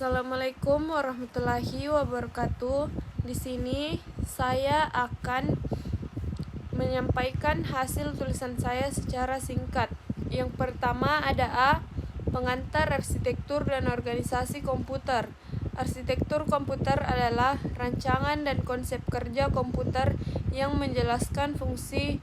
Assalamualaikum warahmatullahi wabarakatuh. Di sini saya akan menyampaikan hasil tulisan saya secara singkat. Yang pertama ada A, pengantar arsitektur dan organisasi komputer. Arsitektur komputer adalah rancangan dan konsep kerja komputer yang menjelaskan fungsi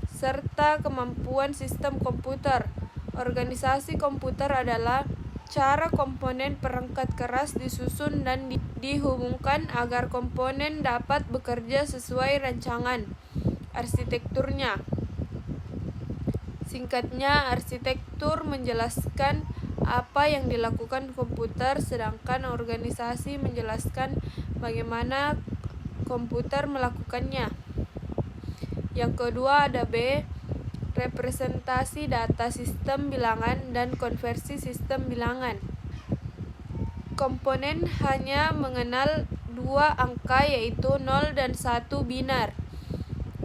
serta kemampuan sistem komputer. Organisasi komputer adalah cara komponen perangkat keras disusun dan dihubungkan agar komponen dapat bekerja sesuai rancangan arsitekturnya. Singkatnya, arsitektur menjelaskan apa yang dilakukan komputer, sedangkan organisasi menjelaskan bagaimana komputer melakukannya. Yang kedua ada B, representasi data sistem bilangan dan konversi sistem bilangan. Komponen hanya mengenal dua angka yaitu 0 dan 1 binar.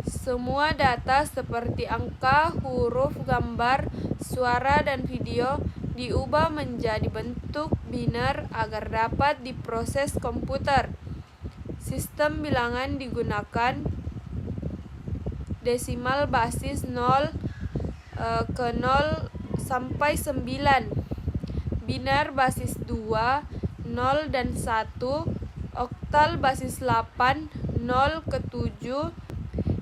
Semua data seperti angka, huruf, gambar, suara, dan video diubah menjadi bentuk binar agar dapat diproses komputer. Sistem bilangan digunakan desimal basis 0 ke 0 sampai 9, binar basis 2, 0 dan 1, oktal basis 8, 0 ke 7,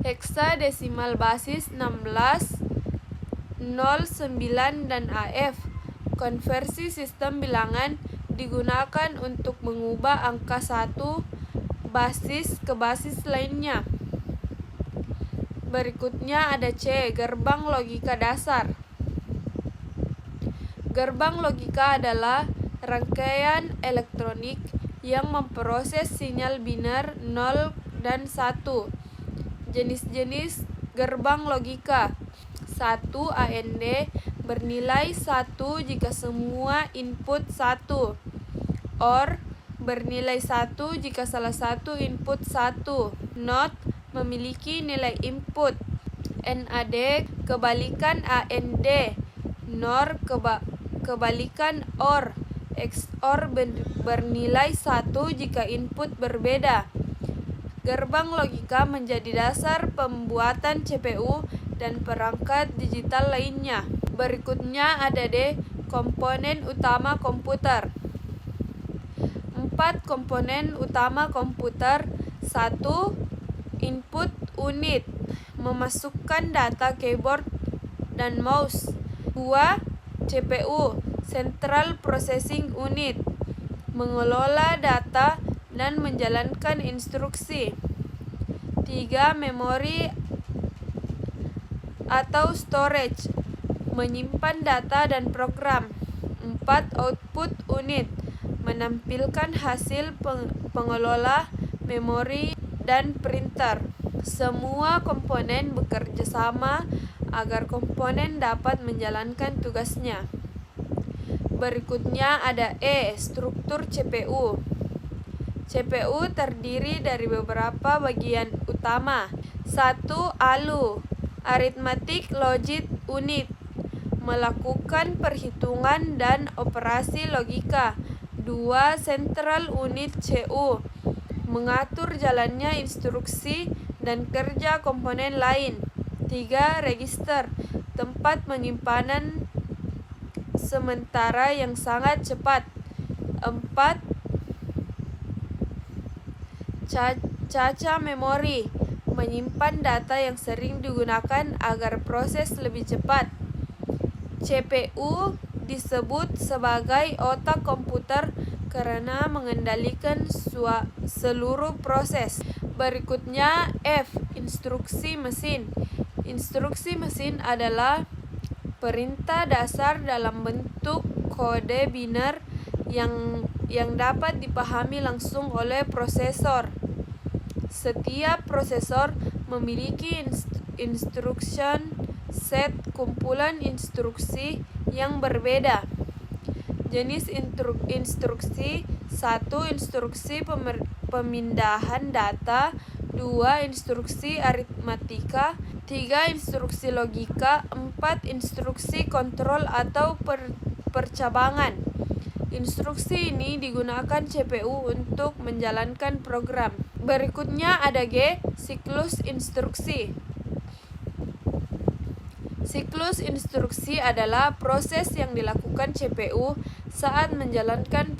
heksadesimal basis 16, 0, 9, dan AF. Konversi sistem bilangan digunakan untuk mengubah angka 1 basis ke basis lainnya. Berikutnya ada C, gerbang logika dasar. Gerbang logika adalah rangkaian elektronik yang memproses sinyal binar 0 dan 1. Jenis-jenis gerbang logika. 1. AND bernilai 1 jika semua input 1. OR bernilai 1 jika salah satu input 1. NOT memiliki nilai input. NAD kebalikan AND. NOR kebalikan OR. XOR bernilai 1 jika input berbeda. Gerbang logika menjadi dasar pembuatan CPU dan perangkat digital lainnya. Berikutnya ada D, komponen utama komputer. 4 komponen utama komputer. 1. Input unit, memasukkan data keyboard dan mouse. 2. CPU, Central Processing Unit, mengelola data dan menjalankan instruksi. 3. Memori atau storage, menyimpan data dan program. 4. Output unit, menampilkan hasil pengelola memori dan printer. Semua komponen bekerja sama agar komponen dapat menjalankan tugasnya. Berikutnya ada E, struktur CPU. CPU terdiri dari beberapa bagian utama. 1. ALU, Arithmetic Logic Unit, melakukan perhitungan dan operasi logika. 2. Central Unit CU, mengatur jalannya instruksi dan kerja komponen lain. 3. Register, tempat penyimpanan sementara yang sangat cepat. 4. Cache memori, menyimpan data yang sering digunakan agar proses lebih cepat. CPU disebut sebagai otak komputer karena mengendalikan seluruh proses. Berikutnya F, instruksi mesin. Instruksi mesin adalah perintah dasar dalam bentuk kode binar yang dapat dipahami langsung oleh prosesor. Setiap prosesor memiliki instruction set, kumpulan instruksi yang berbeda. Jenis instruksi. 1. Instruksi pemindahan data. 2. Instruksi aritmatika. 3. Instruksi logika. 4. Instruksi kontrol atau percabangan. Instruksi ini digunakan CPU untuk menjalankan program. Berikutnya ada G, siklus instruksi. Siklus instruksi adalah proses yang dilakukan CPU saat menjalankan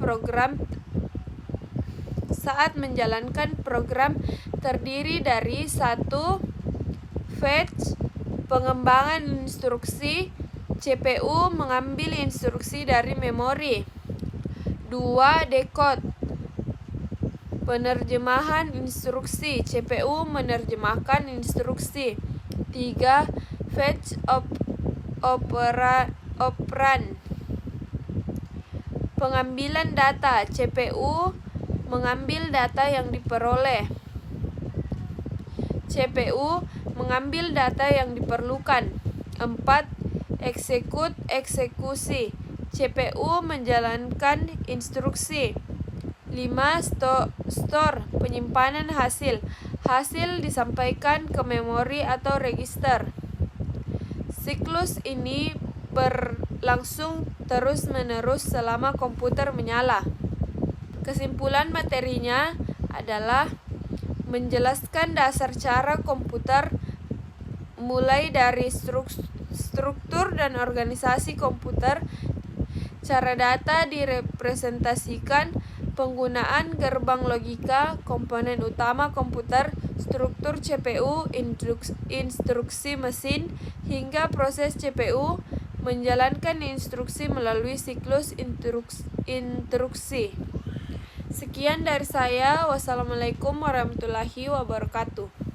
program terdiri dari 1. Fetch, pengembangan instruksi. CPU mengambil instruksi dari memori. 2. Decode, penerjemahan instruksi. CPU menerjemahkan instruksi. 3. Fetch operand, pengambilan data. CPU mengambil data yang diperoleh. CPU mengambil data yang diperlukan. 4. Execute, eksekusi. CPU menjalankan instruksi. 5. Store, penyimpanan hasil. Hasil disampaikan ke memori atau register. Siklus ini berlangsung terus-menerus selama komputer menyala. Kesimpulan materinya adalah menjelaskan dasar cara komputer mulai dari struktur dan organisasi komputer, cara data direpresentasikan, penggunaan gerbang logika, komponen utama komputer, struktur CPU, instruksi mesin, hingga proses CPU menjalankan instruksi melalui siklus instruksi. Sekian dari saya. Wassalamualaikum warahmatullahi wabarakatuh.